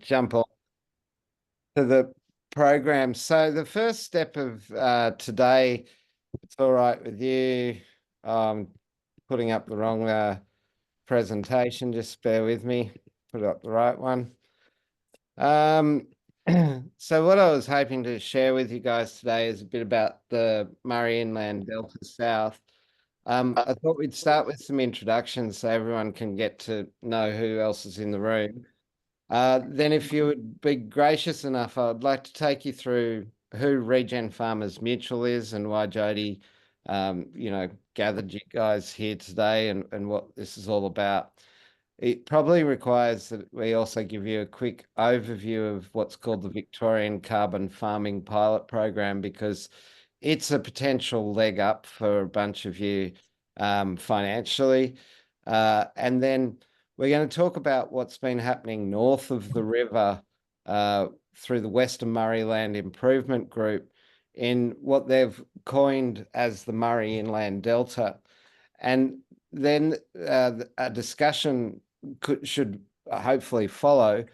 jump on to the program. So the first step of today, it's all right with you. Putting up the wrong presentation. Just bear with me. Put up the right one. So what I was hoping to share with you guys today is a bit about the Murray Inland Delta South. I thought we'd start with some introductions so everyone can get to know who else is in the room. Then if you would be gracious enough, I'd like to take you through who Regen Farmers Mutual is and why Jody, gathered you guys here today and what this is all about. It probably requires that we also give you a quick overview of what's called the Victorian Carbon Farming Pilot Program, because it's a potential leg up for a bunch of you financially. And then we're going to talk about what's been happening north of the river through the Western Murray Land Improvement Group in what they've coined as the Murray Inland Delta. And then a discussion should hopefully follow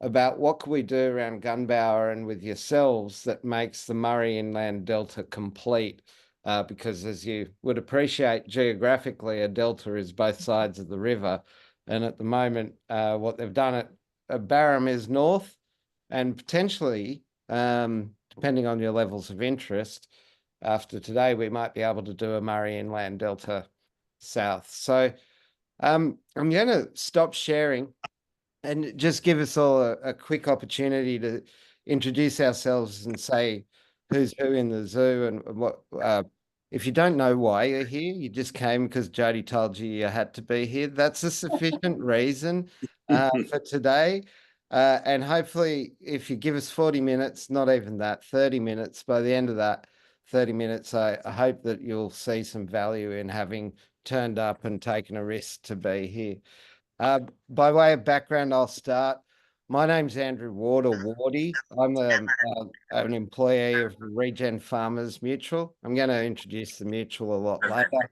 about what can we do around Gunbower and with yourselves that makes the Murray Inland Delta complete. Because as you would appreciate, geographically, a delta is both sides of the river. And at the moment, what they've done at Barham is north, and potentially, depending on your levels of interest, after today, we might be able to do a Murray Inland Delta south. So I'm going to stop sharing and just give us all a quick opportunity to introduce ourselves and say who's who in the zoo and what. If you don't know why you're here, you just came because Jody told you you had to be here. That's a sufficient reason for today. And hopefully, if you give us 40 minutes, not even that, 30 minutes, by the end of that 30 minutes, I hope that you'll see some value in having turned up and taken a risk to be here. By way of background, I'll start. My name's Andrew Ward, or Wardy. I'm an employee of Regen Farmers Mutual. I'm going to introduce the mutual a lot later.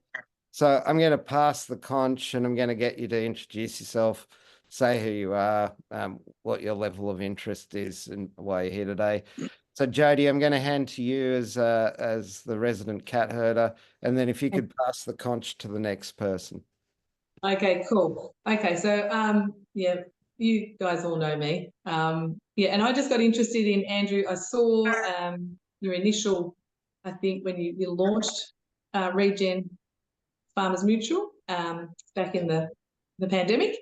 So I'm going to pass the conch and I'm going to get you to introduce yourself, say who you are, what your level of interest is and why you're here today. So Jody, I'm going to hand to you as the resident cat herder, and then if you could pass the conch to the next person. Okay, cool. Okay, so yeah, you guys all know me. Yeah, and I just got interested in Andrew. I saw your initial, I think when you launched Regen Farmers Mutual back in the pandemic.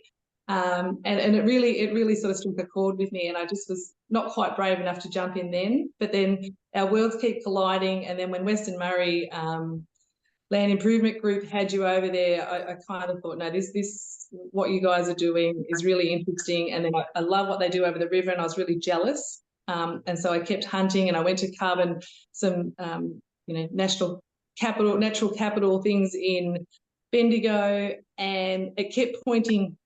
And it really sort of struck a chord with me, and I just was not quite brave enough to jump in then. But then our worlds keep colliding, and then when Western Murray Land Improvement Group had you over there, I kind of thought, no, this what you guys are doing is really interesting, and then I love what they do over the river, and I was really jealous, and so I kept hunting, and I went to carbon some natural capital things in Bendigo, and it kept pointing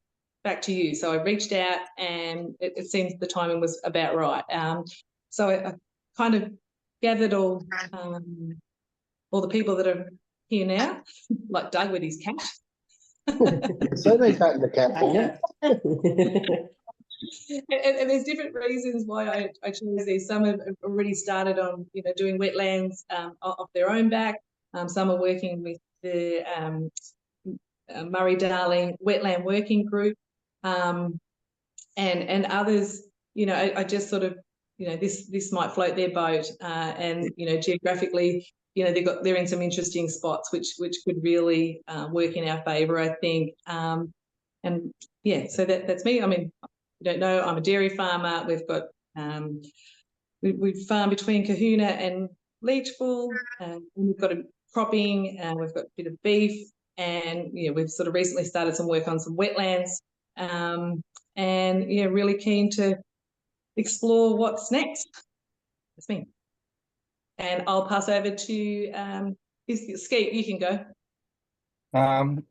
back to you. So I reached out, and it seems the timing was about right. So I kind of gathered all the people that are here now, like Doug with his cat. So they got the cat for me. And there's different reasons why I chose these. Some have already started on doing wetlands off their own back. Some are working with the Murray-Darling Wetland Working Group, and others. I just sort of this might float their boat, and geographically, they're in some interesting spots which could really work in our favour, I think. And yeah, so that's me. I mean, you don't know, I'm a dairy farmer. We've got we farm between Kahuna and Leachville, and we've got a cropping, and we've got a bit of beef, and we've sort of recently started some work on some wetlands, and really keen to explore what's next. That's me. And I'll pass over to Skeet. You can go.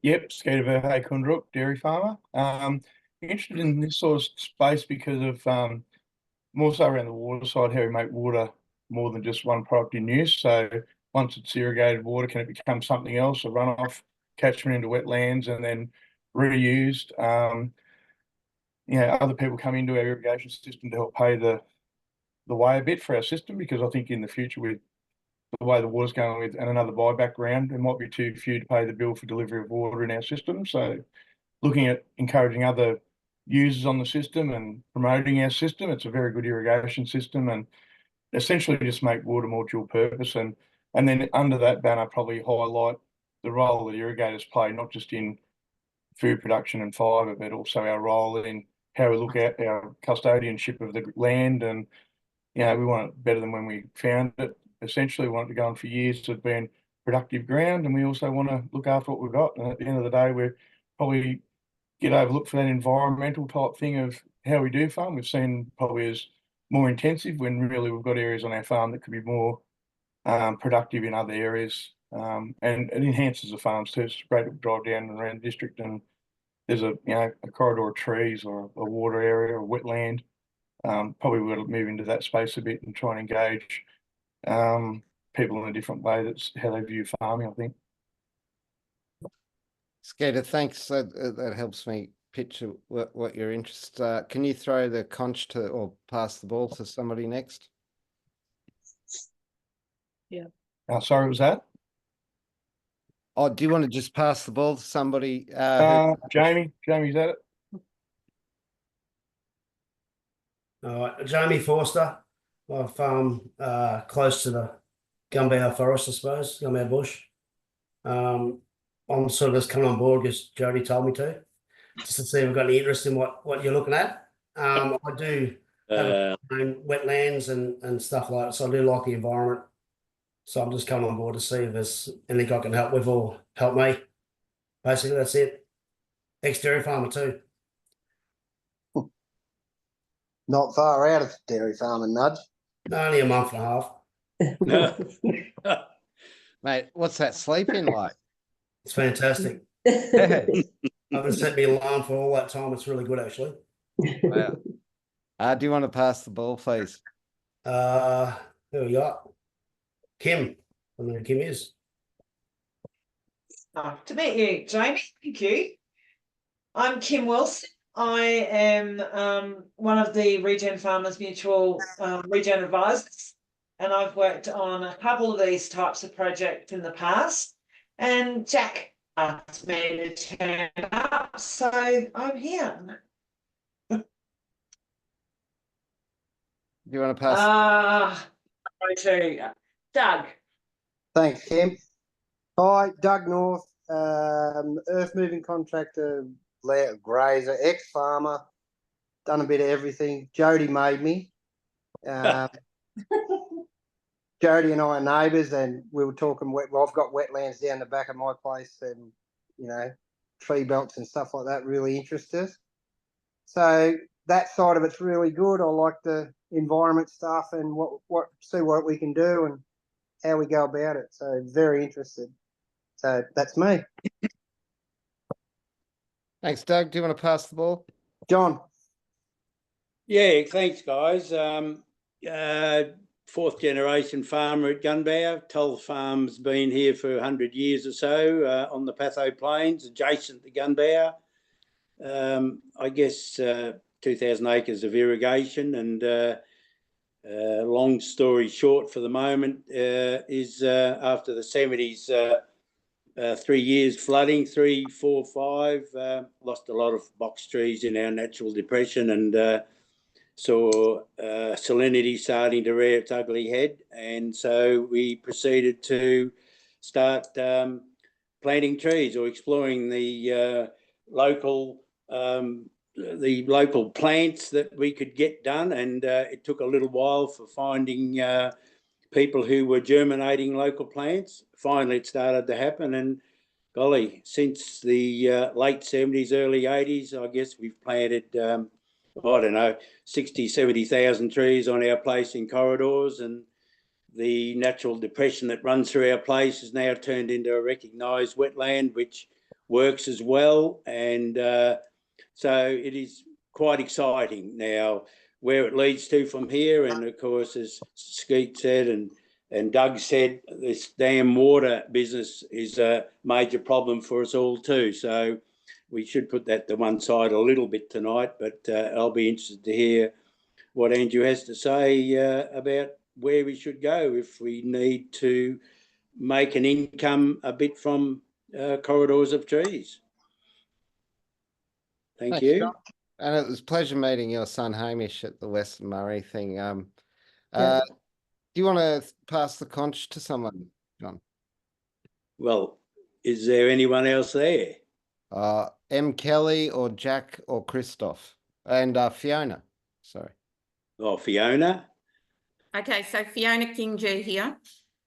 Yep, Skeet of Hey Kundruk, dairy farmer. Interested in this sort of space because of more so around the water side, how we make water more than just one product in use. So once it's irrigated water, can it become something else, a runoff catchment into wetlands and then reused? other people come into our irrigation system to help pay the way a bit for our system, because I think in the future with the way the water's going with and another buyback round, there might be too few to pay the bill for delivery of water in our system. So looking at encouraging other users on the system and promoting our system, it's a very good irrigation system, and essentially just make water more dual purpose. And then under that banner, probably highlight the role that irrigators play, not just in food production and fibre, but also our role in how we look at our custodianship of the land. And, we want it better than when we found it. Essentially, we want it to go on for years to being productive ground, and we also want to look after what we've got. And at the end of the day, we're probably get overlooked for that environmental type thing of how we do farm. We've seen probably as more intensive, when really we've got areas on our farm that could be more productive in other areas, and it enhances the farms too. It's great to drive down around the district and there's a corridor of trees or a water area or wetland. Probably we'll move into that space a bit and try and engage people in a different way. That's how they view farming, I think. Skeeter, thanks. That helps me picture what your interests are. Can you throw the conch to or pass the ball to somebody next? Yeah. Sorry, was that? Oh, do you want to just pass the ball to somebody? Jamie, is that it? Jamie Forster. I farm close to the Gumbow Forest, I suppose, Gumbow Bush. I'm sort of just coming on board because Jody told me to, just to see if we've got any interest in what you're looking at. I do have wetlands and stuff like that, so I do like the environment. So I'm just coming on board to see if there's anything I can help with or help me. Basically, that's it. Ex-dairy farmer too. Not far out of dairy farming, Nudge. Only a month and a half. Mate, what's that sleeping like? It's fantastic. I haven't set me alarm for all that time. It's really good, actually. Wow. Do you want to pass the ball, please? Who we got? Kim. I don't know who Kim is. To meet you, Jamie. Thank you. I'm Kim Wilson. I am one of the Regen Farmers Mutual Regen advisors, and I've worked on a couple of these types of projects in the past. And Jack asked me to turn up, so I'm here. Do you want to pass? To Doug. Thanks, Kim. Hi, Doug North, earth moving contractor, grazer, ex-farmer, done a bit of everything. Jody made me. Jody and I are neighbours, and we were talking I've got wetlands down the back of my place, and tree belts and stuff like that really interest us. So that side of it's really good. I like the environment stuff and see what we can do and how we go about it. So very interested. So that's me. Thanks, Doug. Do you want to pass the ball? John. Yeah, thanks, guys. Fourth generation farmer at Gunbow. Toll Farm's been here for 100 years or so on the Patho Plains, adjacent to Gunbow. I guess 2,000 acres of irrigation, and long story short for the moment is after the 70s, 3 years flooding, 3, 4, 5, lost a lot of box trees in our natural depression, and saw salinity starting to rear its ugly head. And so we proceeded to start planting trees or exploring the local plants that we could get done. And it took a little while for finding people who were germinating local plants. Finally, it started to happen. And golly, since the late 70s, early 80s, I guess we've planted, 60, 70,000 trees on our place in corridors. And the natural depression that runs through our place is now turned into a recognised wetland, which works as well. And so it is quite exciting now where it leads to from here. And of course, as Skeet said and Doug said, this damn water business is a major problem for us all too. So we should put that to one side a little bit tonight, but I'll be interested to hear what Andrew has to say about where we should go if we need to make an income a bit from corridors of trees. Thank Thanks, you. John. And it was a pleasure meeting your son Hamish at the Western Murray thing. Yeah. Do you want to pass the conch to someone, John? Well, is there anyone else there? M. Kelly or Jack or Christoph and Fiona. Sorry. Oh, Fiona. Okay, so Fiona King G here.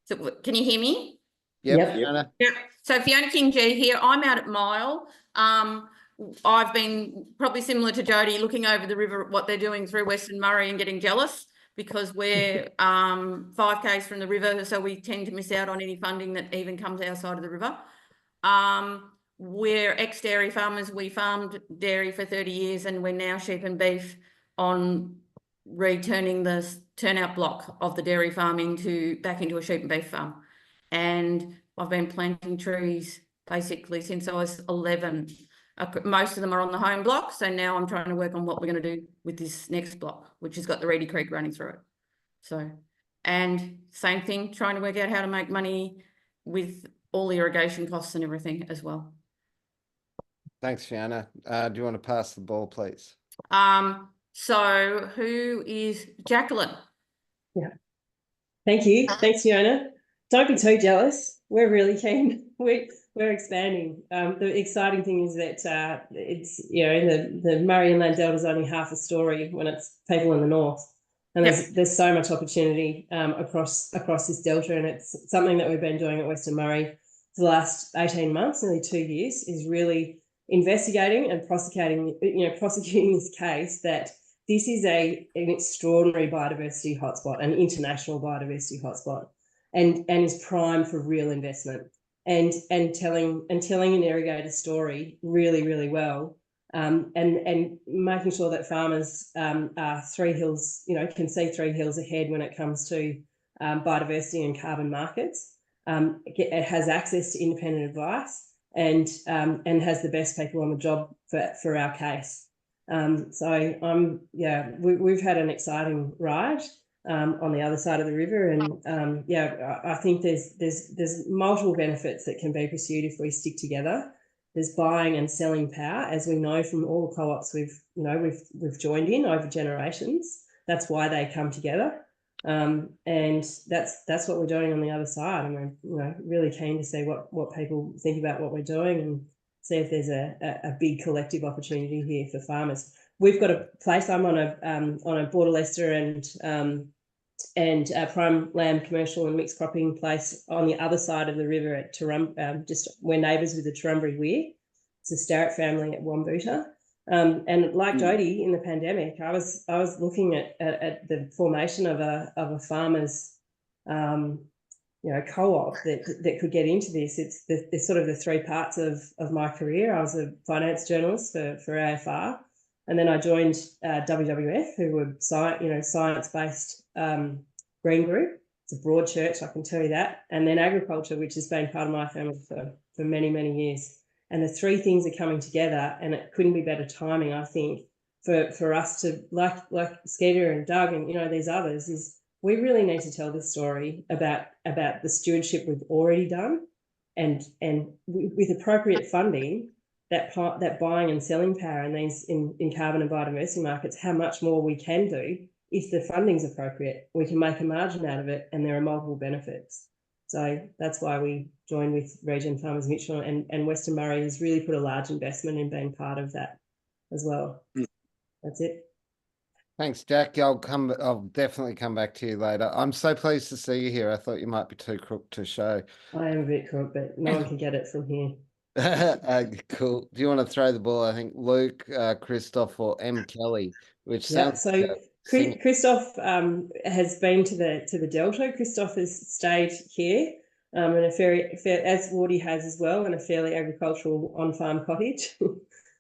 So can you hear me? Yep, Yep. Fiona. Yeah. So Fiona King G here. I'm out at Mile. I've been probably similar to Jody, looking over the river at what they're doing through Western Murray and getting jealous because we're 5Ks from the river, so we tend to miss out on any funding that even comes our side of the river. We're ex-dairy farmers. We farmed dairy for 30 years and we're now sheep and beef on returning the turnout block of the dairy farm back into a sheep and beef farm. And I've been planting trees basically since I was 11. Most of them are on the home block. So now I'm trying to work on what we're going to do with this next block, which has got the Reedy Creek running through it. So, and same thing, trying to work out how to make money with all the irrigation costs and everything as well. Thanks, Fiona. Do you want to pass the ball, please? So who is Jacqueline? Yeah. Thank you. Thanks, Fiona. Don't be too jealous. We're really keen. We're expanding. The exciting thing is that it's, you know, the Murray Inland Delta is only half a story when it's people in the north. And there's so much opportunity across this delta, and it's something that we've been doing at Western Murray for the last 18 months, nearly 2 years, is really investigating and prosecuting this case that this is an extraordinary biodiversity hotspot, an international biodiversity hotspot, and is prime for real investment. And telling an irrigator story really, really well, and making sure that farmers are 3 hills, can see 3 hills ahead when it comes to biodiversity and carbon markets. It has access to independent advice and has the best people on the job for our case. We've had an exciting ride on the other side of the river, and I think there's multiple benefits that can be pursued if we stick together. There's buying and selling power, as we know from all the co-ops we've joined in over generations. That's why they come together, and that's what we're doing on the other side. And we're really keen to see what people think about what we're doing and see if there's a big collective opportunity here for farmers. We've got a place. I'm on a Border Leicester and prime lamb commercial and mixed cropping place on the other side of the river at just we're neighbours with the Turrumbry Weir. It's a Starrett family at Wambuta. And like Jody, in the pandemic, I was looking at the formation of a farmers co-op that could get into this. It's sort of the 3 parts of my career. I was a finance journalist for AFR, and then I joined WWF, who were science-based green group. It's a broad church, I can tell you that. And then agriculture, which has been part of my family for many, many years. And the 3 things are coming together, and it couldn't be better timing, I think, for us to, like Skeeter and Doug and these others, is we really need to tell this story about the stewardship we've already done, and with appropriate funding, that buying and selling power in carbon and biodiversity markets, how much more we can do if the funding's appropriate. We can make a margin out of it, and there are multiple benefits. So that's why we joined with Regen Farmers Mutual, and Western Murray has really put a large investment in being part of that as well. That's it. Thanks, Jack. I'll definitely come back to you later. I'm so pleased to see you here. I thought you might be too crook to show. I am a bit crook, but no one can get it from here. Cool. Do you want to throw the ball? I think Luke, Christoph, or M. Kelly, which sounds. So Christoph has been to the Delta. Christoph has stayed here in a fair, as Wardy has as well, in a fairly agricultural on-farm cottage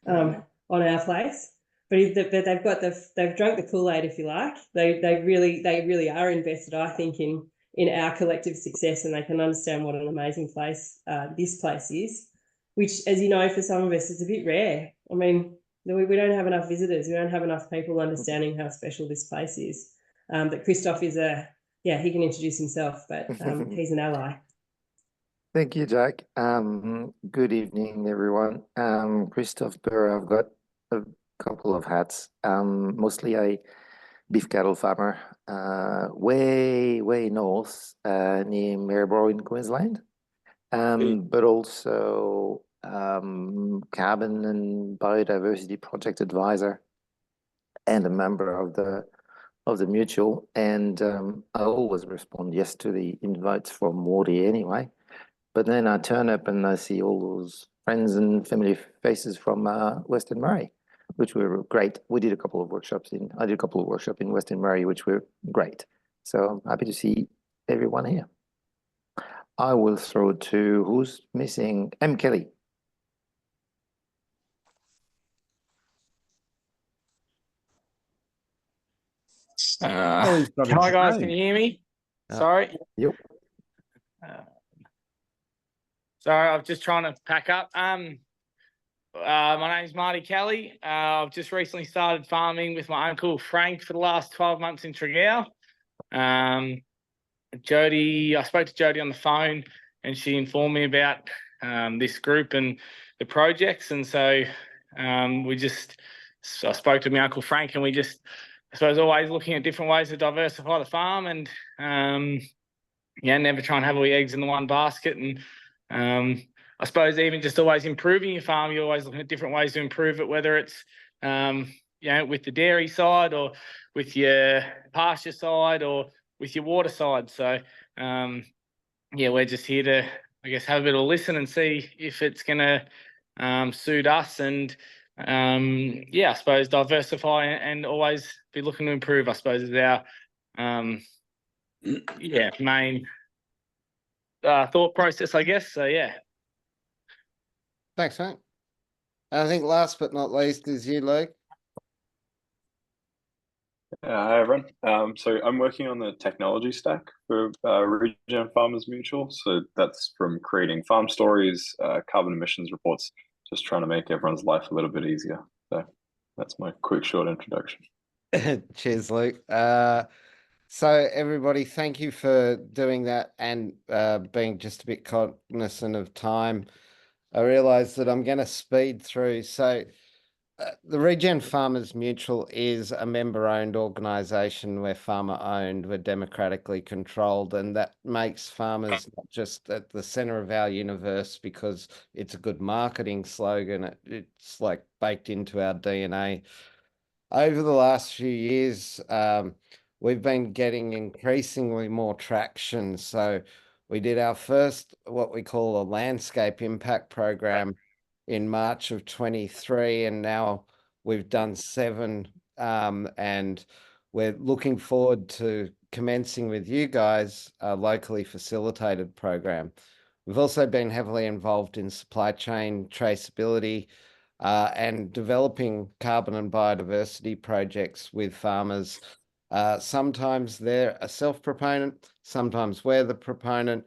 on our place. But they've drunk the Kool-Aid, if you like. They really are invested, I think, in our collective success, and they can understand what an amazing place this place is. which, as you know, for some of us, is a bit rare. I mean, we don't have enough visitors. We don't have enough people understanding how special this place is. But Christoph is he can introduce himself, but he's an ally. Thank you, Jack. Good evening, everyone. Christoph Burr. I've got a couple of hats. Mostly a beef cattle farmer, way north, near Maryborough in Queensland. But also carbon and biodiversity project advisor, and a member of the mutual. And I always respond yes to the invites from Morty anyway. But then I turn up and I see all those friends and family faces from Western Murray, which were great. I did a couple of workshops in Western Murray, which were great. So I'm happy to see everyone here. I will throw to who's missing? M. Kelly. Hi guys, can you hear me? Sorry. Yep. Sorry, I'm just trying to pack up. My name is Marty Kelly. I've just recently started farming with my uncle Frank for the last 12 months in Tregear. Jody, I spoke to Jody on the phone and she informed me about this group and the projects. And so I spoke to my uncle Frank, and we just, I suppose, always looking at different ways to diversify the farm, and never try and have all your eggs in the one basket. And I suppose even just always improving your farm, you're always looking at different ways to improve it, whether it's with the dairy side, or with your pasture side, or with your water side. So we're just here to, I guess, have a bit of a listen and see if it's going to suit us, and I suppose diversify and always be looking to improve, I suppose, is our main thought process, I guess. So Thanks, mate. And I think last but not least is you, Luke. Hi everyone. So I'm working on the technology stack for Regen Farmers Mutual. So that's from creating farm stories, carbon emissions reports, just trying to make everyone's life a little bit easier. So that's my quick, short introduction. Cheers, Luke. So everybody, thank you for doing that and being just a bit cognizant of time. I realize that I'm going to speed through. So the Regen Farmers Mutual is a member-owned organisation. We're farmer-owned, we're democratically controlled, and that makes farmers not just at the centre of our universe because it's a good marketing slogan. It's like baked into our DNA. Over the last few years, we've been getting increasingly more traction. So we did our first, what we call a landscape impact program in March of 23, and now we've done 7, and we're looking forward to commencing with you guys a locally facilitated program. We've also been heavily involved in supply chain traceability and developing carbon and biodiversity projects with farmers. Sometimes they're a self-proponent, sometimes we're the proponent.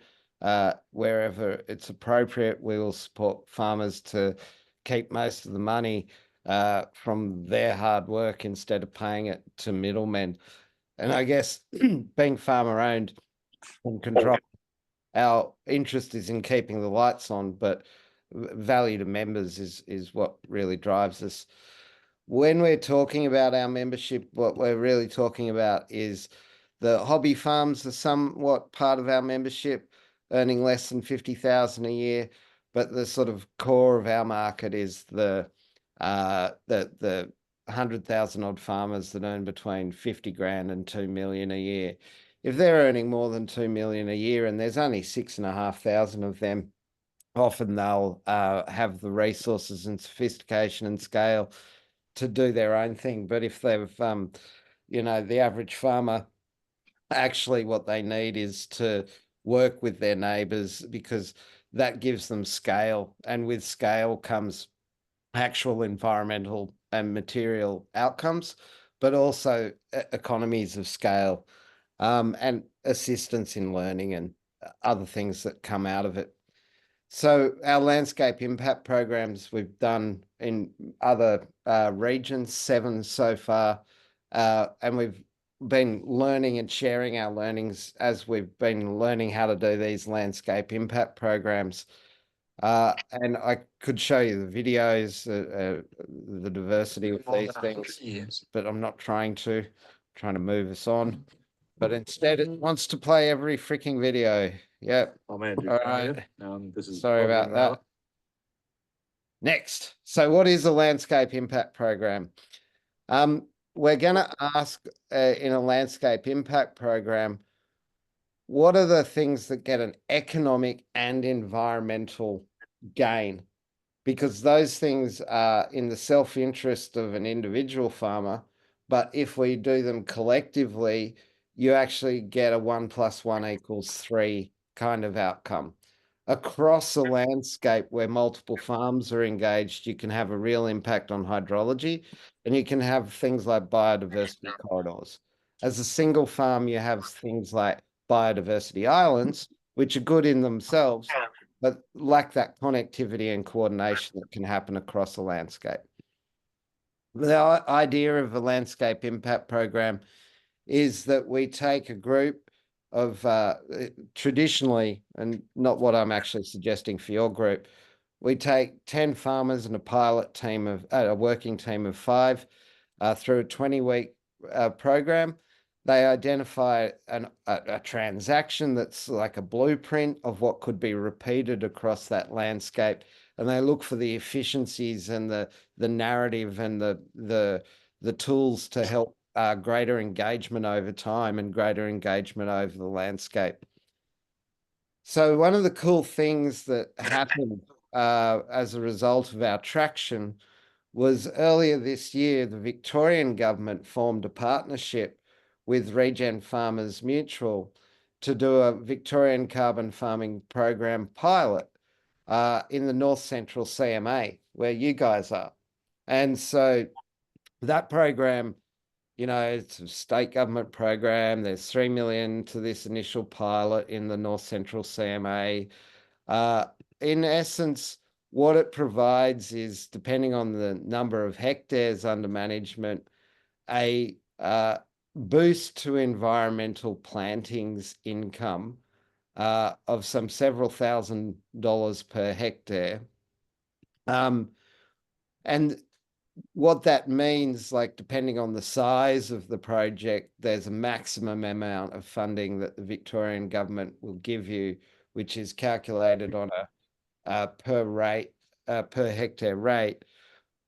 Wherever it's appropriate, we will support farmers to keep most of the money from their hard work instead of paying it to middlemen. And I guess being farmer-owned and controlled, our interest is in keeping the lights on, but value to members is what really drives us. When we're talking about our membership, what we're really talking about is the hobby farms are somewhat part of our membership, earning less than 50,000 a year, but the sort of core of our market is the 100,000 odd farmers that earn between 50 grand and 2 million a year. If they're earning more than 2 million a year and there's only 6,500 of them, often they'll have the resources and sophistication and scale to do their own thing. But if they've, the average farmer, actually what they need is to work with their neighbours, because that gives them scale, and with scale comes actual environmental and material outcomes, but also economies of scale and assistance in learning and other things that come out of it. So our landscape impact programs we've done in other regions, 7 so far, and we've been learning and sharing our learnings as we've been learning how to do these landscape impact programs. And I could show you the videos, the diversity of these things, but I'm not trying to. Trying to move us on. But instead it wants to play every freaking video. Yep. I'm Andrew. All Carter. right. This is Sorry Bob about Rinaldi. that. Next. So what is a landscape impact program? We're going to ask in a landscape impact program, what are the things that get an economic and environmental gain? Because those things are in the self-interest of an individual farmer, but if we do them collectively, you actually get a 1 + 1 = 3 kind of outcome. Across a landscape where multiple farms are engaged, you can have a real impact on hydrology, and you can have things like biodiversity corridors. As a single farm, you have things like biodiversity islands, which are good in themselves, but lack that connectivity and coordination that can happen across a landscape. The idea of a landscape impact program is that we take a group of traditionally, and not what I'm actually suggesting for your group, we take 10 farmers and a pilot team of a working team of 5 through a 20-week program. They identify a transaction that's like a blueprint of what could be repeated across that landscape, and they look for the efficiencies and the narrative and the tools to help greater engagement over time and greater engagement over the landscape. So one of the cool things that happened as a result of our traction was earlier this year, the Victorian government formed a partnership with Regen Farmers Mutual to do a Victorian carbon farming program pilot in the North Central CMA, where you guys are. And so that program, you know, it's a state government program. There's 3 million to this initial pilot in the North Central CMA. In essence, what it provides is, depending on the number of hectares under management, a boost to environmental plantings income of some several $1,000s per hectare. And what that means, like, depending on the size of the project, there's a maximum amount of funding that the Victorian government will give you, which is calculated on a per hectare rate.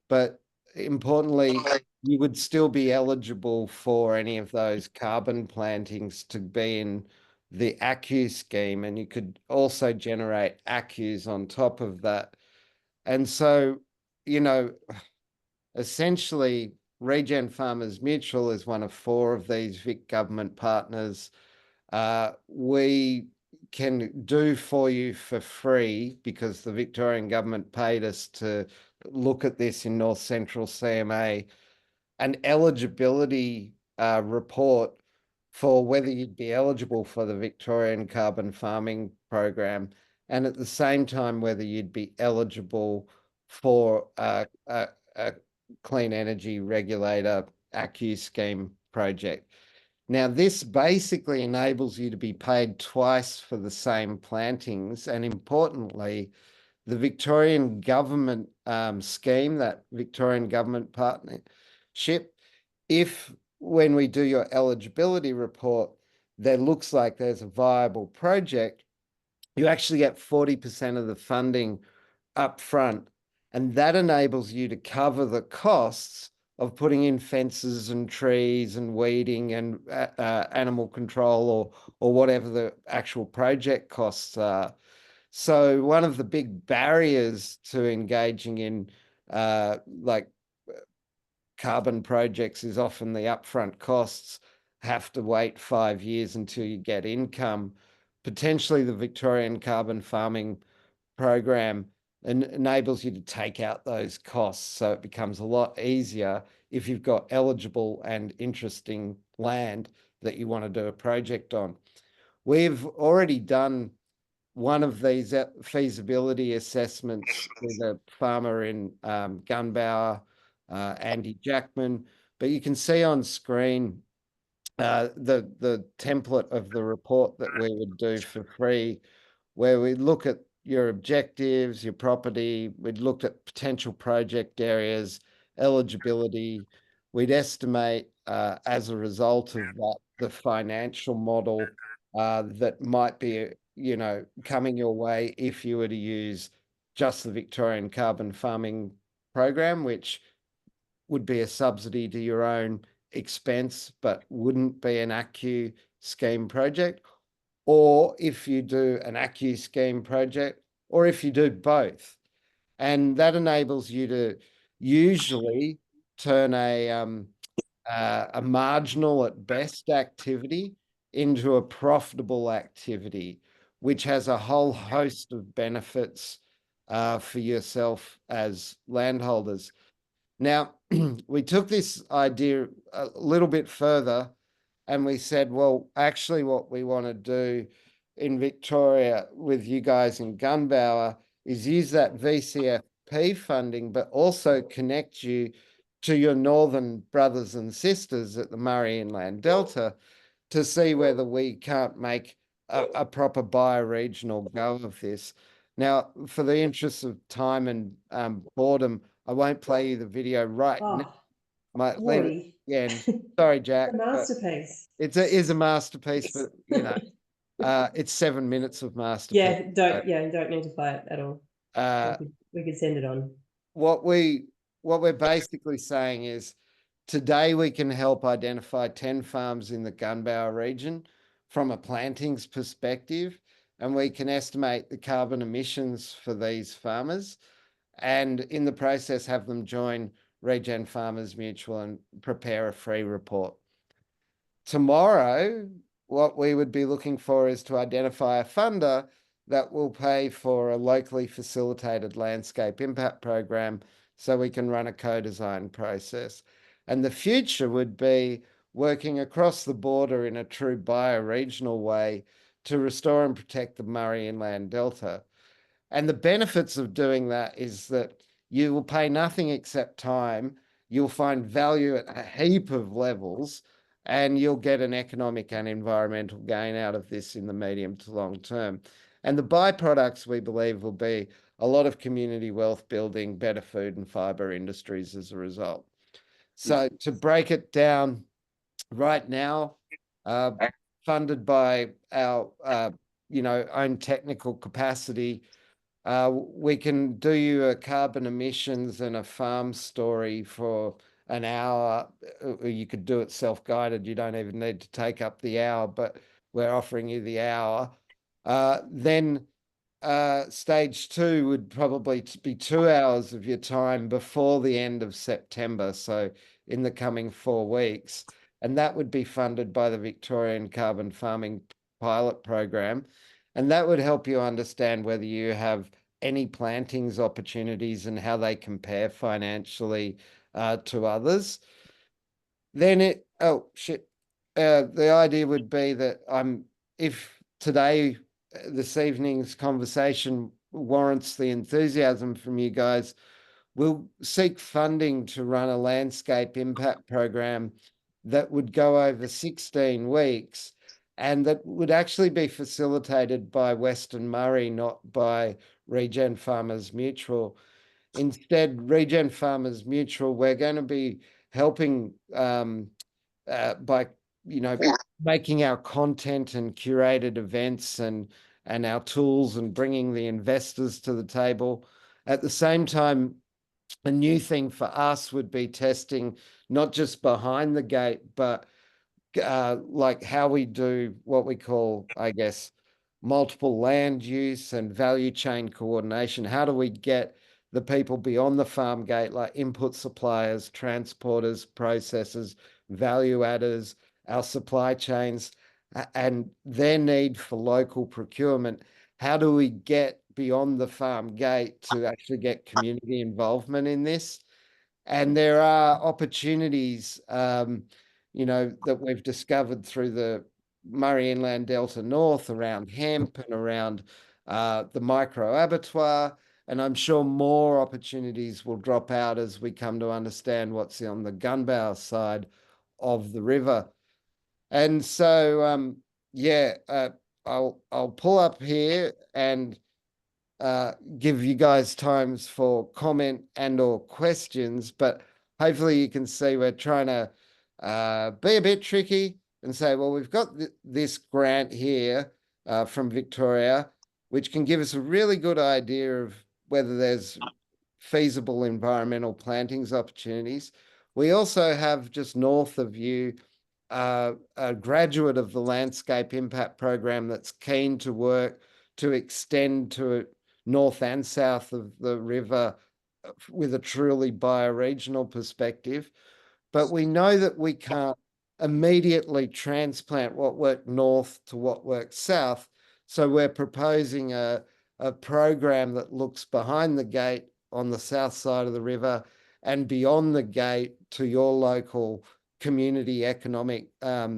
But importantly, you would still be eligible for any of those carbon plantings to be in the ACCU scheme, and you could also generate ACCUs on top of that. And so, you know, essentially, Regen Farmers Mutual is one of 4 of these Vic government partners. We can do for you for free, because the Victorian government paid us to look at this in North Central CMA, an eligibility report for whether you'd be eligible for the Victorian carbon farming program, and at the same time whether you'd be eligible for a clean energy regulator ACCU scheme project. Now, this basically enables you to be paid twice for the same plantings, and importantly, the Victorian government scheme, that Victorian government partnership, if when we do your eligibility report, there looks like there's a viable project, you actually get 40% of the funding up front, and that enables you to cover the costs of putting in fences and trees and weeding and animal control or whatever the actual project costs are. So one of the big barriers to engaging in like carbon projects is often the upfront costs. Have to wait 5 years until you get income. Potentially the Victorian carbon farming program enables you to take out those costs, so it becomes a lot easier if you've got eligible and interesting land that you want to do a project on. We've already done one of these feasibility assessments with a farmer in Gunbower, Andy Jackman. But you can see on screen the template of the report that we would do for free, where we look at your objectives, your property, we'd looked at potential project areas, eligibility. We'd estimate as a result of that, the financial model that might be, you know, coming your way if you were to use just the Victorian Carbon Farming Program, which would be a subsidy to your own expense, but wouldn't be an ACCU scheme project. Or if you do an ACCU scheme project, or if you do both. And that enables you to usually turn a marginal at best activity into a profitable activity, which has a whole host of benefits for yourself as landholders. Now, we took this idea a little bit further and we said, well, actually what we want to do in Victoria with you guys in Gunbower is use that VCFP funding, but also connect you to your northern brothers and sisters at the Murray Inland Delta to see whether we can't make a proper bioregional go of this. Now, for the interest of time and boredom, I won't play you the video right now. Might leave it again. Sorry, Jack. A masterpiece. It is a masterpiece, but you know, it's 7 minutes of masterpiece. You don't need to play it at all. We could send it on. What we're basically saying is today we can help identify 10 farms in the Gunbower region from a plantings perspective, and we can estimate the carbon emissions for these farmers, and in the process have them join Regen Farmers Mutual and prepare a free report. Tomorrow, what we would be looking for is to identify a funder that will pay for a locally facilitated landscape impact program so we can run a co-design process. And the future would be working across the border in a true bioregional way to restore and protect the Murray Inland Delta. And the benefits of doing that is that you will pay nothing except time, you'll find value at a heap of levels, and you'll get an economic and environmental gain out of this in the medium to long term. And the byproducts, we believe, will be a lot of community wealth building, better food and fibre industries as a result. So to break it down right now, funded by our own technical capacity, we can do you a carbon emissions and a farm story for an hour. You could do it self-guided. You don't even need to take up the hour, but we're offering you the hour. Then stage 2 would probably be 2 hours of your time before the end of September, so in the coming 4 weeks. And that would be funded by the Victorian Carbon Farming Pilot Program. And that would help you understand whether you have any plantings opportunities and how they compare financially to others. Then the idea would be that if today, this evening's conversation warrants the enthusiasm from you guys, we'll seek funding to run a landscape impact program that would go over 16 weeks and that would actually be facilitated by Western Murray, not by Regen Farmers Mutual. Instead, Regen Farmers Mutual, we're going to be helping by making our content and curated events and our tools and bringing the investors to the table. At the same time, a new thing for us would be testing not just behind the gate, but like how we do what we call, I guess, multiple land use and value chain coordination. How do we get the people beyond the farm gate, like input suppliers, transporters, processors, value adders, our supply chains, and their need for local procurement? How do we get beyond the farm gate to actually get community involvement in this? And there are opportunities, that we've discovered through the Murray Inland Delta North around hemp and around the micro abattoir, and I'm sure more opportunities will drop out as we come to understand what's on the Gunbower side of the river. And so, yeah, I'll pull up here and give you guys times for comment and or questions, but hopefully you can see we're trying to be a bit tricky and say, well, we've got this grant here from Victoria, which can give us a really good idea of whether there's feasible environmental plantings opportunities. We also have just north of you a graduate of the Landscape Impact Program that's keen to work to extend to north and south of the river with a truly bioregional perspective. But we know that we can't immediately transplant what worked north to what worked south. So we're proposing a program that looks behind the gate on the south side of the river and beyond the gate to your local community economic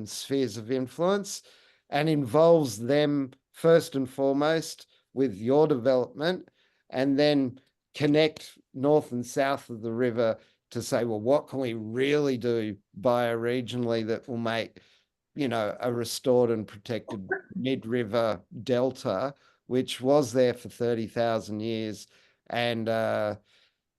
spheres of influence, and involves them first and foremost with your development, and then connect north and south of the river to say, well, what can we really do bioregionally that will make, you know, a restored and protected mid-river delta, which was there for 30,000 years and,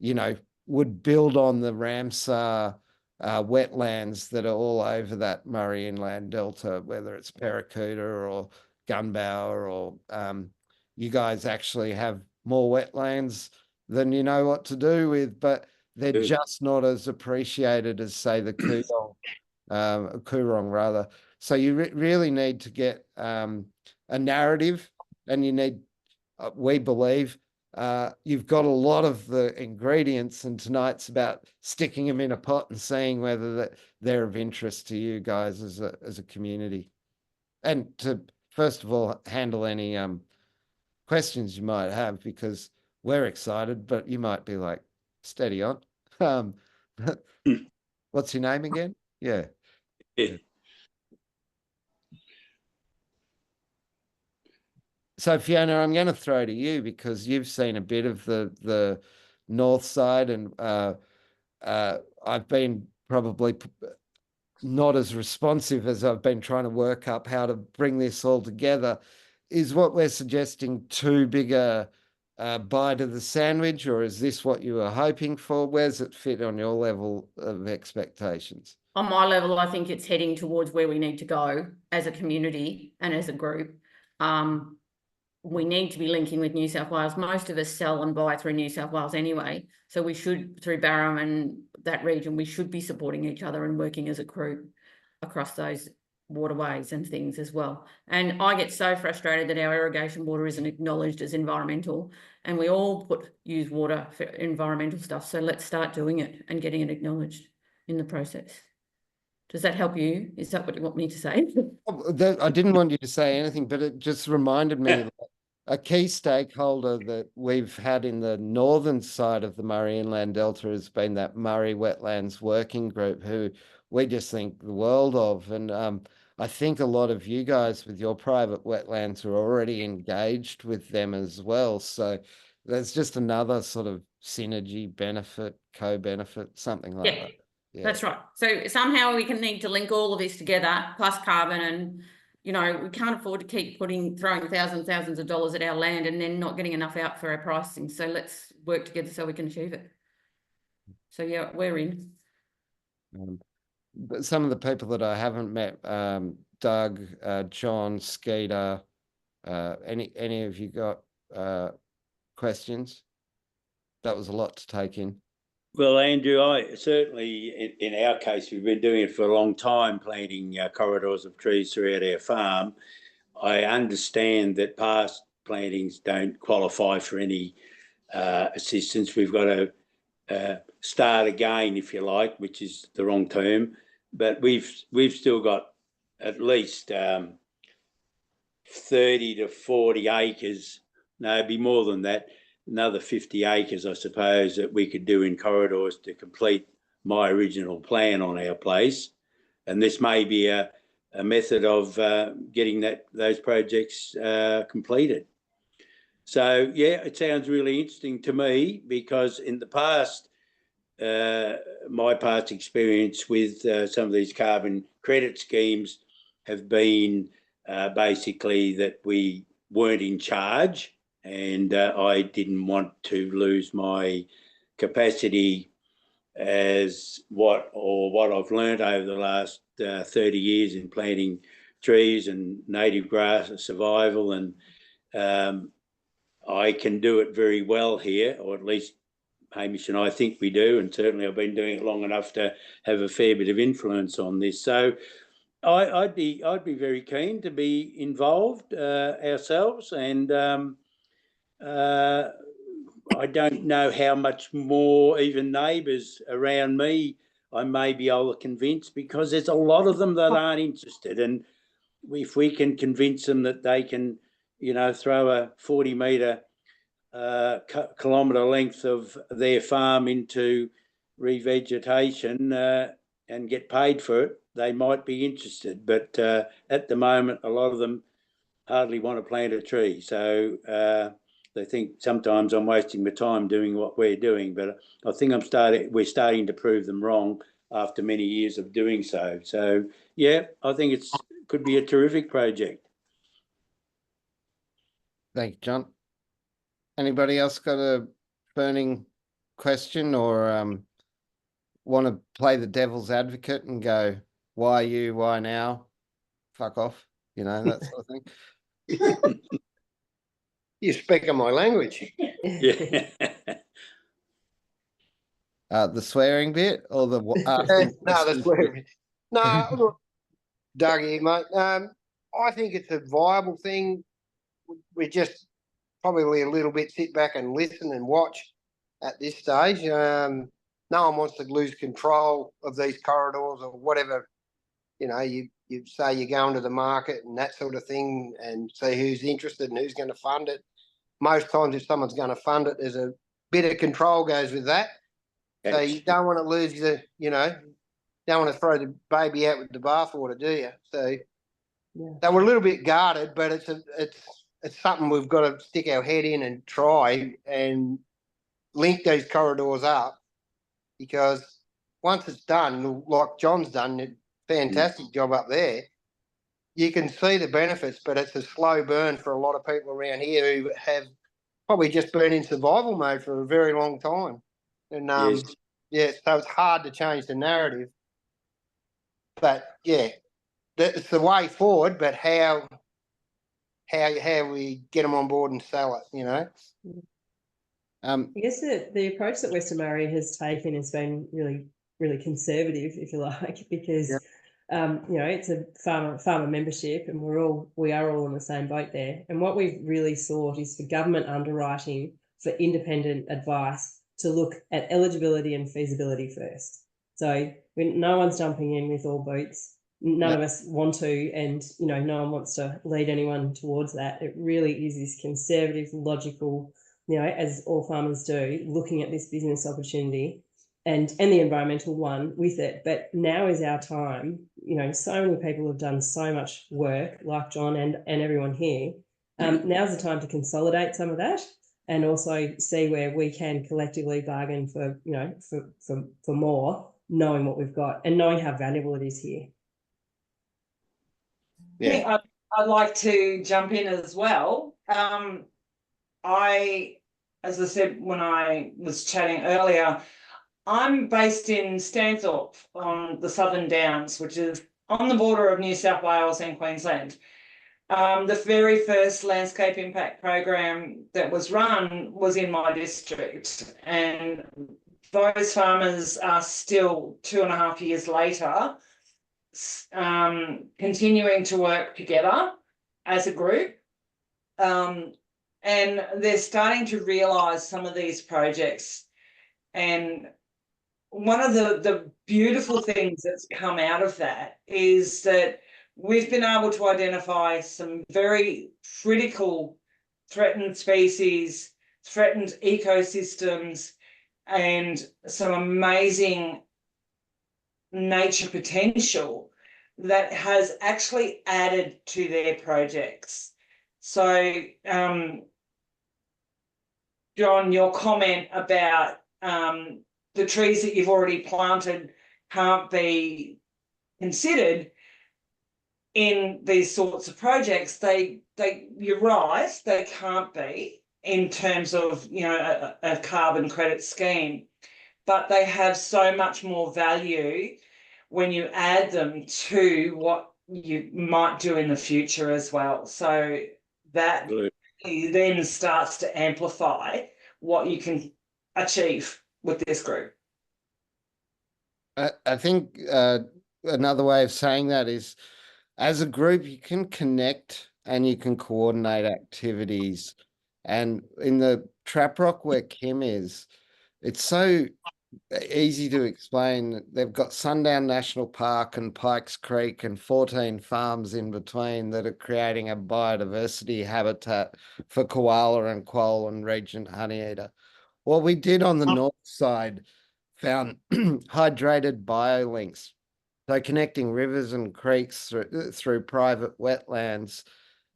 you know, would build on the Ramsar wetlands that are all over that Murray Inland Delta, whether it's Paracuta or Gunbower, or you guys actually have more wetlands than you know what to do with, but they're just not as appreciated as, say, the Coorong rather. So you really need to get a narrative, and you need, we believe, you've got a lot of the ingredients, and tonight's about sticking them in a pot and seeing whether they're of interest to you guys as a community, and to first of all handle any questions you might have, because we're excited, but you might be like, steady on. What's your name again? Yeah. So Fiona, I'm going to throw to you because you've seen a bit of the north side, and I've been probably not as responsive as I've been trying to work up how to bring this all together. Is what we're suggesting too big a bite of the sandwich, or is this what you were hoping for? Where's it fit on your level of expectations? On my level, I think it's heading towards where we need to go as a community and as a group. We need to be linking with New South Wales. Most of us sell and buy through New South Wales anyway. So we should, through Barham and that region, we should be supporting each other and working as a group across those waterways and things as well. And I get so frustrated that our irrigation water isn't acknowledged as environmental, and we all use water for environmental stuff. So let's start doing it and getting it acknowledged in the process. Does that help you? Is that what you want me to say? I didn't want you to say anything, but it just reminded me that a key stakeholder that we've had in the northern side of the Murray Inland Delta has been that Murray Wetlands Working Group, who we just think the world of. And I think a lot of you guys with your private wetlands are already engaged with them as well. So there's just another sort of synergy benefit, co-benefit, something like that. Yeah. That's right. So somehow we can need to link all of this together, plus carbon, and, you know, we can't afford to keep throwing thousands of dollars at our land and then not getting enough out for our pricing. So let's work together so we can achieve it. So yeah, we're in. But some of the people that I haven't met, Doug, John, Skeeter, any of you got questions? That was a lot to take in. Well, Andrew, I certainly, in our case, we've been doing it for a long time, planting corridors of trees throughout our farm. I understand that past plantings don't qualify for any assistance. We've got to start again, if you like, which is the wrong term. But we've still got at least 30 to 40 acres. No, it'd be more than that. Another 50 acres, I suppose, that we could do in corridors to complete my original plan on our place. And this may be a method of getting those projects completed. So yeah, it sounds really interesting to me, because in the past, my past experience with some of these carbon credit schemes have been basically that we weren't in charge, and I didn't want to lose my capacity as what I've learned over the last 30 years in planting trees and native grass and survival, and I can do it very well here, or at least Hamish and I think we do, and certainly I've been doing it long enough to have a fair bit of influence on this. So I'd be very keen to be involved ourselves, and I don't know how much more even neighbours around me I may be able to convince, because there's a lot of them that aren't interested, and if we can convince them that they can, you know, throw a 40-metre kilometre length of their farm into revegetation and get paid for it, they might be interested. But at the moment, a lot of them hardly want to plant a tree. So they think sometimes I'm wasting my time doing what we're doing. But I think we're starting to prove them wrong after many years of doing so. So yeah, I think it could be a terrific project. Thank you, John. Anybody else got a burning question, or want to play the devil's advocate and go, why you, why now? Fuck off, you know, that sort of thing. You're speaking my language. Yeah. The swearing bit or the No, that's where. No, look, Doug here, mate. I think it's a viable thing. We just probably a little bit sit back and listen and watch at this stage. No one wants to lose control of these corridors or whatever. You know, you say you're going to the market and that sort of thing, and see who's interested and who's going to fund it. Most times, if someone's going to fund it, there's a bit of control goes with that. So you don't want to lose the, you know, don't want to throw the baby out with the bathwater, do you? So they were a little bit guarded, but it's something we've got to stick our head in and try and link these corridors up, because once it's done, like John's done a fantastic job up there, you can see the benefits, but it's a slow burn for a lot of people around here who have probably just been in survival mode for a very long time. And yeah, so it's hard to change the narrative. But yeah, that's the way forward, but how we get them on board and sell it, you know? I guess the approach that Western Murray has taken has been really, really conservative, if you like, because you know, it's a farmer membership, and we are all in the same boat there. And what we've really sought is for government underwriting, for independent advice, to look at eligibility and feasibility first. So when no one's jumping in with all boots, none of us want to, and you know, no one wants to lead anyone towards that. It really is this conservative, logical, you know, as all farmers do, looking at this business opportunity and the environmental one with it. But now is our time. You know, so many people have done so much work, like John and everyone here. Now's the time to consolidate some of that, and also see where we can collectively bargain for, you know, for more, knowing what we've got and knowing how valuable it is here. I think I'd like to jump in as well. As I said when I was chatting earlier, I'm based in Stanthorpe on the Southern Downs, which is on the border of New South Wales and Queensland. The very first landscape impact program that was run was in my district, and those farmers are still 2.5 years later continuing to work together as a group, and they're starting to realise some of these projects. And one of the beautiful things that's come out of that is that we've been able to identify some very critical threatened species, threatened ecosystems, and some amazing nature potential that has actually added to their projects. So John, your comment about the trees that you've already planted can't be considered in these sorts of projects. You're right, they can't be in terms of, you know, a carbon credit scheme, but they have so much more value when you add them to what you might do in the future as well. So that then starts to amplify what you can achieve with this group. I think another way of saying that is, as a group, you can connect and you can coordinate activities. And in the Trap Rock where Kim is, it's so easy to explain. They've got Sundown National Park and Pikes Creek and 14 farms in between that are creating a biodiversity habitat for koala and quoll and regent honeyeater. What we did on the north side found hydrated biolinks. So connecting rivers and creeks through private wetlands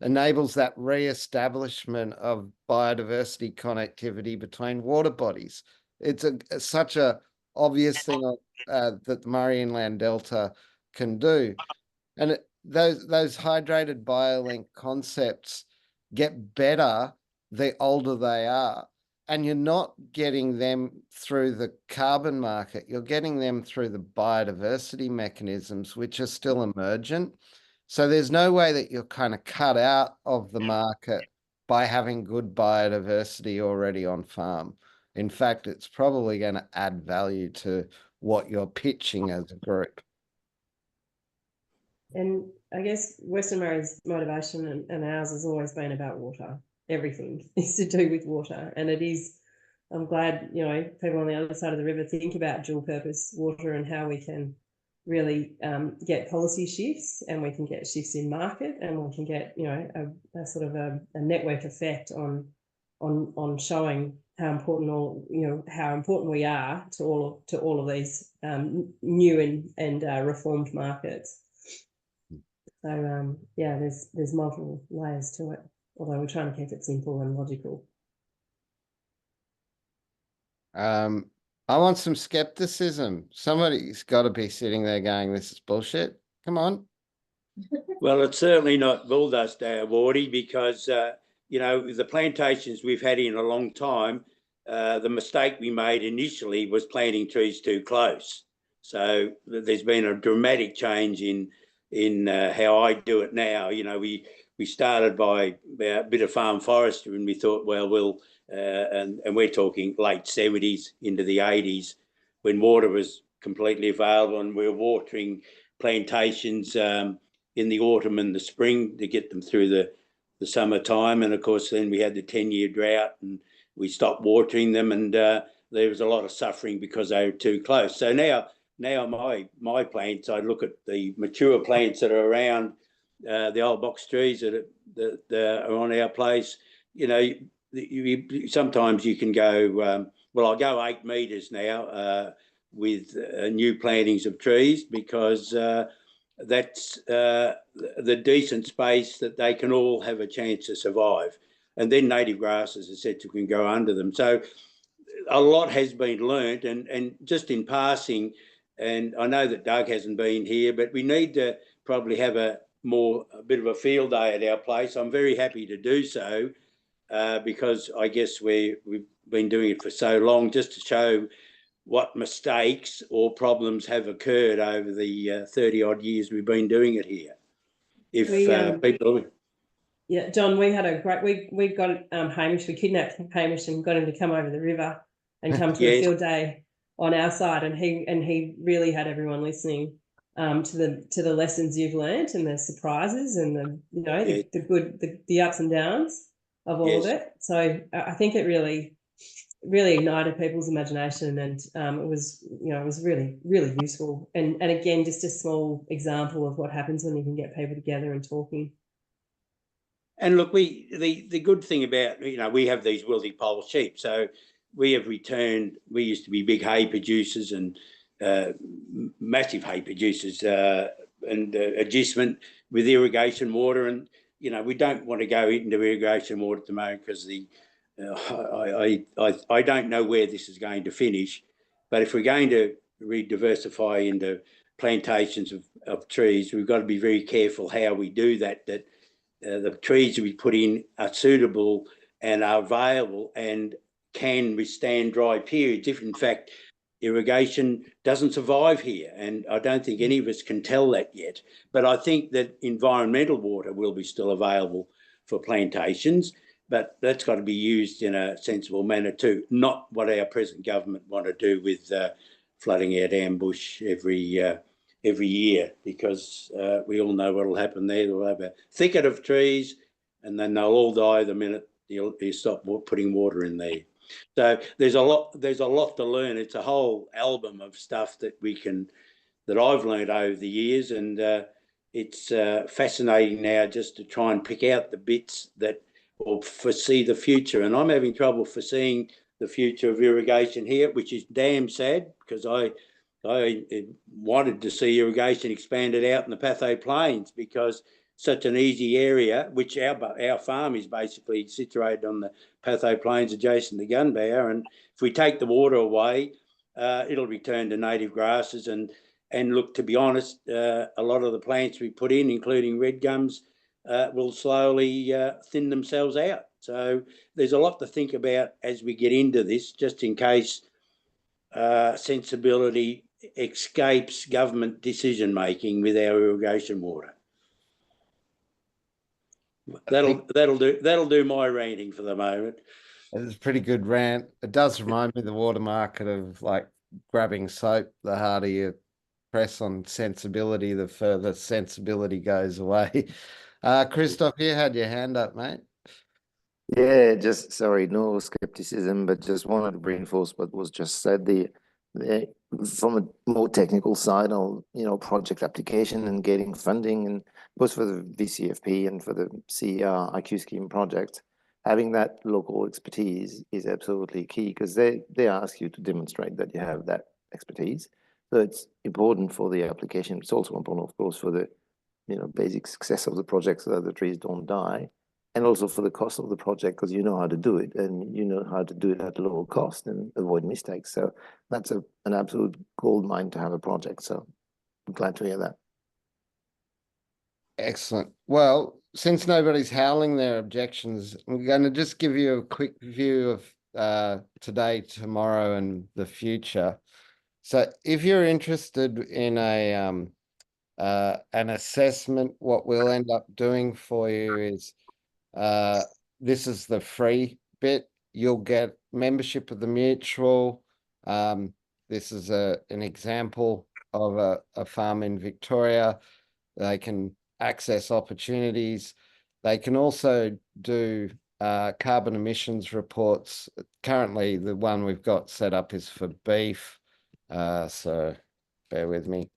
enables that re-establishment of biodiversity connectivity between water bodies. It's such a obvious thing that the Murray Inland Delta can do. And those hydrated biolink concepts get better the older they are. And you're not getting them through the carbon market, you're getting them through the biodiversity mechanisms, which are still emergent. So there's no way that you're kind of cut out of the market by having good biodiversity already on farm. In fact, it's probably going to add value to what you're pitching as a group. And I guess Western Murray's motivation and ours has always been about water. Everything is to do with water, and it is. I'm glad, you know, people on the other side of the river think about dual purpose water and how we can really get policy shifts, and we can get shifts in market, and we can get, you know, a sort of a network effect on showing how important how important we are to all of these new and reformed markets. So yeah, there's multiple layers to it, although we're trying to keep it simple and logical. I want some skepticism. Somebody's got to be sitting there going, this is bullshit. Come on. Well, it's certainly not bull dust, Wardy, because, you know, the plantations we've had in a long time, the mistake we made initially was planting trees too close. So there's been a dramatic change in how I do it now. You know, we started by a bit of farm forestry, and we thought, well, and we're talking late 70s into the 80s, when water was completely available, and we were watering plantations in the autumn and the spring to get them through the summertime. And of course, then we had the 10-year drought, and we stopped watering them, and there was a lot of suffering because they were too close. So now my plants, I look at the mature plants that are around, the old box trees that are on our place. You know, sometimes you can go, well, I'll go 8 metres now with new plantings of trees, because that's the decent space that they can all have a chance to survive. And then native grasses, etc., can go under them. So a lot has been learnt, and just in passing, and I know that Doug hasn't been here, but we need to probably have a bit of a field day at our place. I'm very happy to do so, because I guess we've been doing it for so long, just to show what mistakes or problems have occurred over the 30-odd years we've been doing it here. If people... Yeah, John, we had a great, we got Hamish, we kidnapped Hamish and got him to come over the river and come to a field day on our side, and he really had everyone listening to the lessons you've learnt, and the surprises, and the good, the ups and downs of all of it. So I think it really ignited people's imagination, and it was really, really useful. And again, just a small example of what happens when you can get people together and talking. And look, the good thing about, we have these wildy pole sheep, so we have returned. We used to be big hay producers and massive hay producers, and adjustment with irrigation water, and we don't want to go into irrigation water at the moment because the I don't know where this is going to finish, but if we're going to diversify into plantations of trees, we've got to be very careful how we do that, that the trees we put in are suitable and are available and can withstand dry periods. If in fact irrigation doesn't survive here, and I don't think any of us can tell that yet, but I think that environmental water will be still available for plantations, but that's got to be used in a sensible manner too, not what our present government want to do with flooding out ambush every year, because we all know what will happen there. They'll have a thicket of trees and then they'll all die the minute you stop putting water in there. So there's a lot to learn. It's a whole album of stuff that I've learned over the years, and it's fascinating now just to try and pick out the bits that will foresee the future. And I'm having trouble foreseeing the future of irrigation here, which is damn sad, because I wanted to see irrigation expanded out in the Patho Plains, because such an easy area, which our farm is basically situated on the Patho Plains adjacent to Gunbower, and if we take the water away, it'll return to native grasses. And look, to be honest, a lot of the plants we put in, including red gums, will slowly thin themselves out. So there's a lot to think about as we get into this, just in case sensibility escapes government decision making with our irrigation water. That'll do my ranting for the moment. It's a pretty good rant. It does remind me of the water market of like grabbing soap. The harder you press on sensibility, the further sensibility goes away. Christoph, you had your hand up, mate. Yeah, just sorry, no skepticism, but just wanted to reinforce what was just said. From a more technical side, on project application and getting funding, and both for the VCFP and for the CER IQ scheme project, having that local expertise is absolutely key, because they ask you to demonstrate that you have that expertise. So it's important for the application. It's also important, of course, for the basic success of the project, so that the trees don't die, and also for the cost of the project, because you know how to do it, and you know how to do it at lower cost and avoid mistakes. So that's an absolute gold mine to have a project. So I'm glad to hear that. Excellent. Well, since nobody's howling their objections, I'm going to just give you a quick view of today, tomorrow, and the future. So if you're interested in an assessment, what we'll end up doing for you is this is the free bit. You'll get membership of the mutual. This is an example of a farm in Victoria. They can access opportunities. They can also do carbon emissions reports. Currently, the one we've got set up is for beef. So bear with me.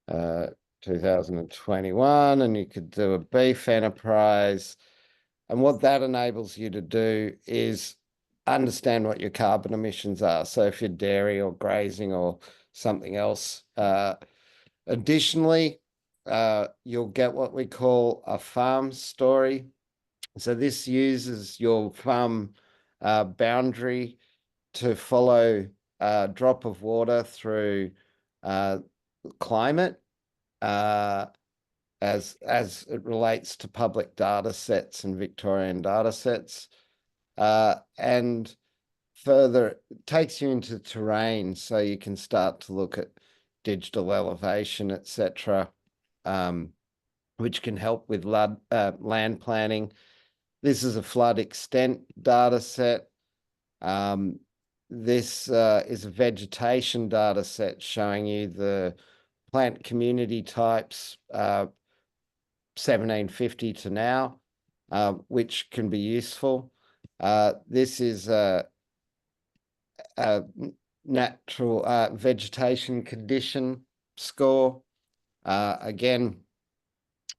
2021, and you could do a beef enterprise. And what that enables you to do is understand what your carbon emissions are. So if you're dairy or grazing or something else. Additionally, you'll get what we call a farm story. So this uses your farm boundary to follow a drop of water through climate as it relates to public data sets and Victorian data sets. And further, it takes you into terrain, so you can start to look at digital elevation, etc., which can help with land planning. This is a flood extent data set. This is a vegetation data set showing you the plant community types, 1750 to now, which can be useful. This is a natural vegetation condition score. Again,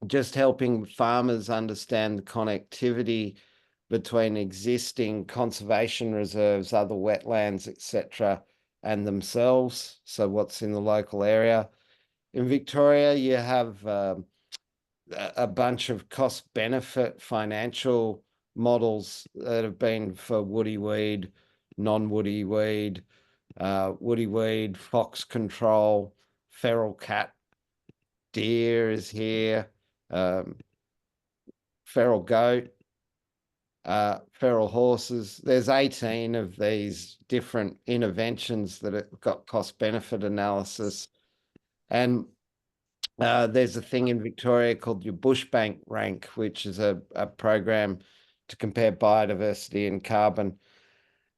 just helping farmers understand the connectivity between existing conservation reserves, other wetlands, etc., and themselves. So what's in the local area. In Victoria, you have a bunch of cost-benefit financial models that have been for woody weed, non-woody weed, woody weed, fox control, feral cat, deer is here, feral goat, feral horses. There's 18 of these different interventions that have got cost benefit analysis. And there's a thing in Victoria called your Bushbank Rank, which is a program to compare biodiversity and carbon.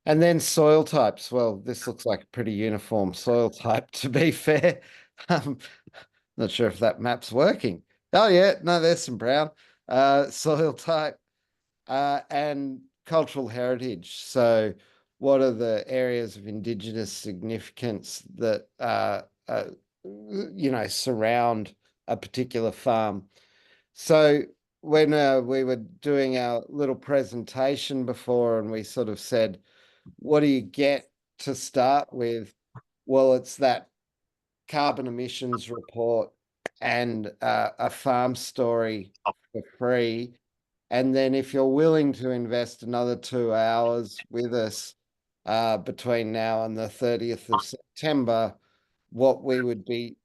And then soil types. Well, this looks like a pretty uniform soil type, to be fair. Not sure if that map's working. Oh, yeah, no, there's some brown. Soil type and cultural heritage. So what are the areas of Indigenous significance that, you know, surround a particular farm? So when we were doing our little presentation before, and we sort of said, what do you get to start with? Well, it's that carbon emissions report and a farm story for free. And then if you're willing to invest another 2 hours with us between now and the 30th of September, what we'd be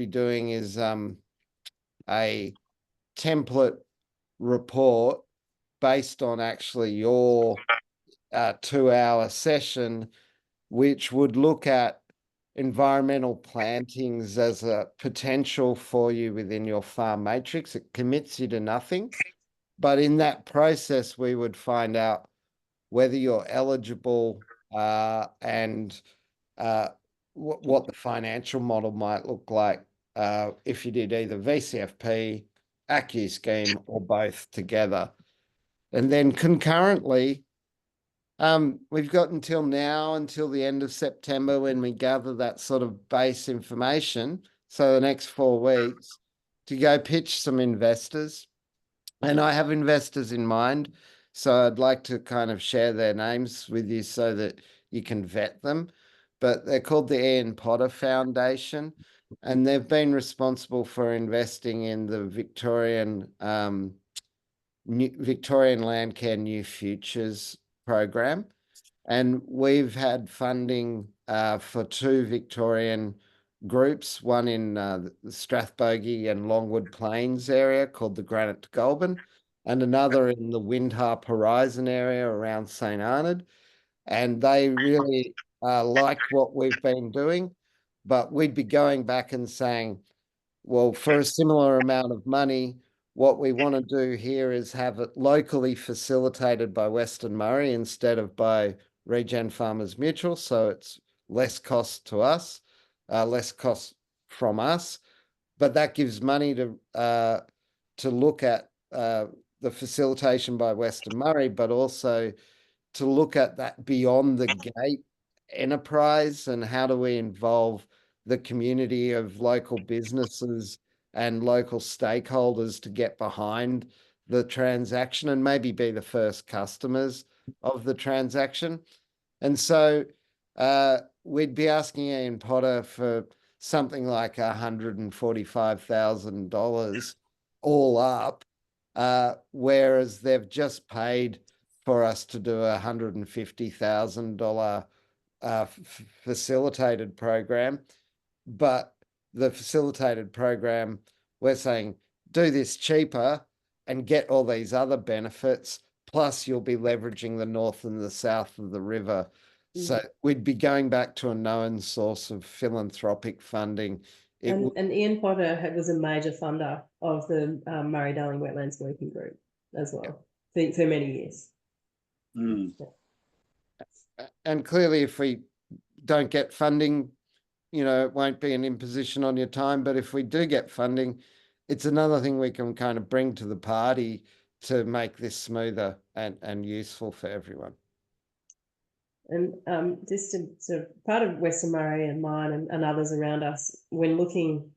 doing is a template report based on actually your 2-hour session, which would look at environmental plantings as a potential for you within your farm matrix. It commits you to nothing, but in that process, we would find out whether you're eligible and what the financial model might look like if you did either VCFP, AccuScheme, or both together. And then concurrently, we've got until the end of September when we gather that sort of base information. So the next 4 weeks to go pitch some investors. And I have investors in mind. So I'd like to kind of share their names with you so that you can vet them. But they're called the Ian Potter Foundation, and they've been responsible for investing in the Victorian Landcare New Futures program. And we've had funding for 2 Victorian groups, one in the Strathbogie and Longwood Plains area called the Granite Goulburn, and another in the Windharp Horizon area around St. Arnaud. And they really like what we've been doing, but we'd be going back and saying, well, for a similar amount of money, what we want to do here is have it locally facilitated by Western Murray instead of by Regen Farmers Mutual. So it's less cost to us, less cost from us, but that gives money to look at the facilitation by Western Murray, but also to look at that beyond the gate enterprise and how do we involve the community of local businesses and local stakeholders to get behind the transaction and maybe be the first customers of the transaction. And so we'd be asking Ian Potter for something like $145,000 all up, whereas they've just paid for us to do a $150,000 facilitated program. But the facilitated program, we're saying, do this cheaper and get all these other benefits, plus you'll be leveraging the north and the south of the river. So we'd be going back to a known source of philanthropic funding. And Ian Potter was a major funder of the Murray-Darling Wetlands Working Group as well for many years. Mm. And clearly, if we don't get funding, you know, it won't be an imposition on your time. But if we do get funding, it's another thing we can kind of bring to the party to make this smoother and useful for everyone. And just to sort of part of Western Murray and mine and others around us, when looking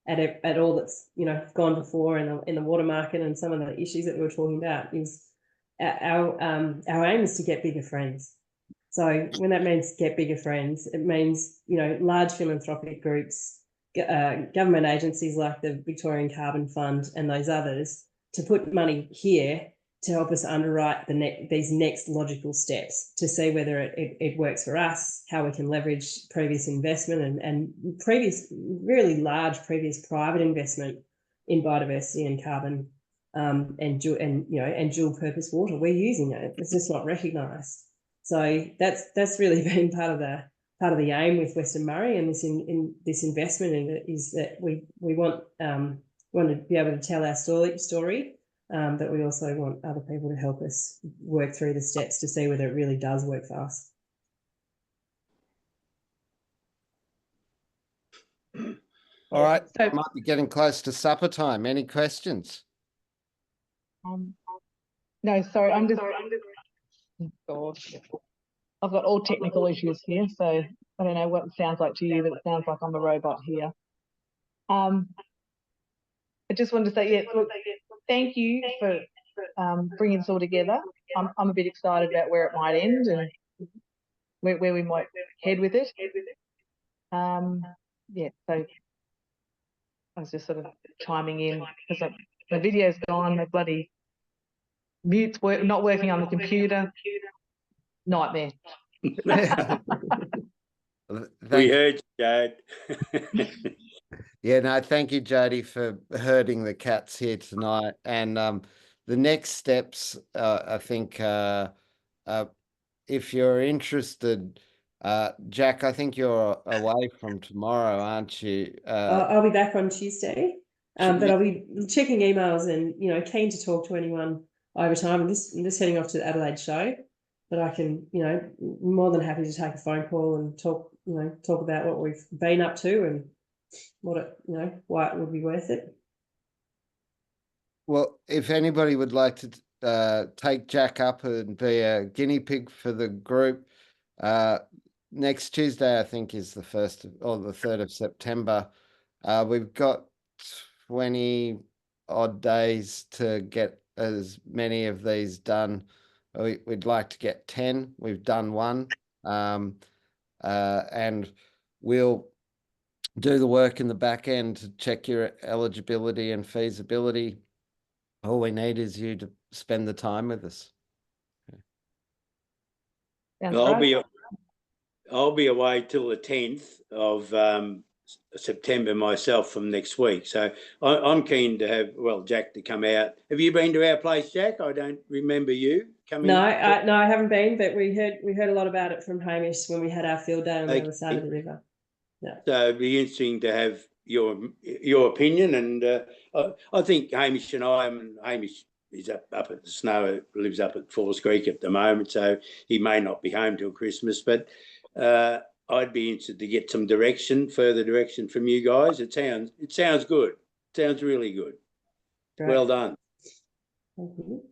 at all that's, you know, gone before in the water market and some of the issues that we were talking about, is our aim is to get bigger friends. So when that means get bigger friends, it means, you know, large philanthropic groups, government agencies like the Victorian Carbon Fund and those others to put money here to help us underwrite these next logical steps to see whether it works for us, how we can leverage previous investment and previous really large previous private investment in biodiversity and carbon and dual purpose water. We're using it. It's just not recognised. So that's really been part of the aim with Western Murray and this investment is that we want to be able to tell our story. But we also want other people to help us work through the steps to see whether it really does work for us. All right, So- might be getting close to supper time. Any questions? No, sorry, I'm just. God. I've got all technical issues here, so I don't know what it sounds like to you, but it sounds like I'm a robot here. I just wanted to say, yeah, look, thank you for bringing this all together. I'm a bit excited about where it might end and where we might head with it. Yeah, so I was just sort of chiming in because the video's gone, my bloody mute's not working on the computer. Nightmare. We heard you, Jade. Yeah, no, thank you, Jody, for herding the cats here tonight. And the next steps, I think, if you're interested, Jack, I think you're away from tomorrow, aren't you? I'll be back on Tuesday, but I'll be checking emails and keen to talk to anyone over time. I'm just heading off to the Adelaide show, but I can more than happy to take a phone call and talk about what we've been up to and what it why it would be worth it. Well, if anybody would like to take Jack up and be a guinea pig for the group, next Tuesday, I think, is the 1st or the 3rd of September. We've got 20 odd days to get as many of these done. We'd like to get 10. We've done one. And we'll do the work in the back end to check your eligibility and feasibility. All we need is you to spend the time with us. I'll be away till the 10th of September myself from next week. So I'm keen to have, Jack to come out. Have you been to our place, Jack? I don't remember you coming. No, I haven't been, but we heard a lot about it from Hamish when we had our field day on the other side of the river. Yeah. So it'd be interesting to have your opinion, and I think Hamish and Hamish is up at the Snow, lives up at Falls Creek at the moment, so he may not be home till Christmas, but I'd be interested to get some further direction from you guys. It sounds good. It sounds really good. Great. Well done. Thank you.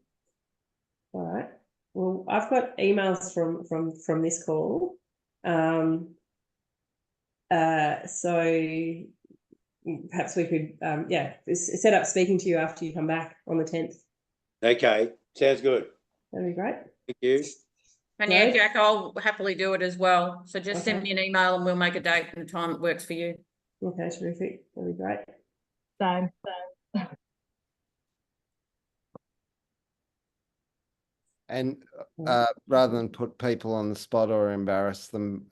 All right. Well, I've got emails from this call. So perhaps we could, set up speaking to you after you come back on the 10th. Okay, sounds good. That'd be great. Thank you. And yeah, Jack, I'll happily do it as well. So just send me an email and we'll make a date and a time that works for you. Okay, terrific. That'd be great. Same. And rather than put people on the spot or embarrass them,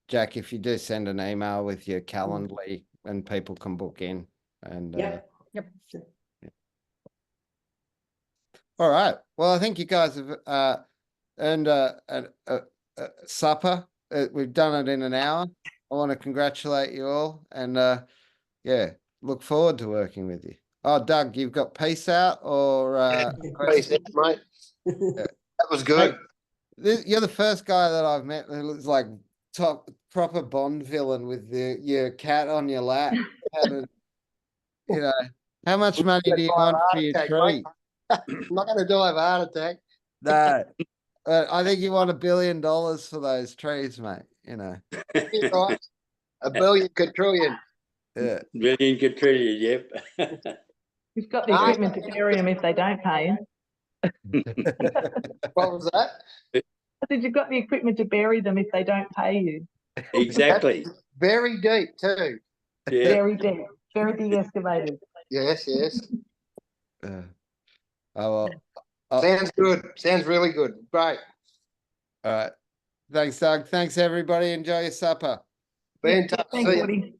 Jack, if you do send an email with your Calendly and people can book in. And Yep. Yeah. All right. Well, I think you guys have earned a supper. We've done it in an hour. I want to congratulate you all, and look forward to working with you. Oh, Doug, you've got peace out or peace out, mate. That was good. You're the first guy that I've met who looks like proper Bond villain with your cat on your lap. How much money do you want for your tree? I'm not going to die of a heart attack. No, I think you want $1 billion for those trees, mate. Right. $1 billion quadrillion. Yeah. Billion quadrillion, yep. You've got the equipment to bury them if they don't pay you. What was that? I said you've got the equipment to bury them if they don't pay you. Exactly. Very deep too. Yeah. Very deep. Very big excavators. Yes. Oh, well, Oh, Sounds good. Sounds really good. Great. all right. Thanks, Doug. Thanks, everybody. Enjoy your supper. Be in touch. Thanks, See ya. Woody.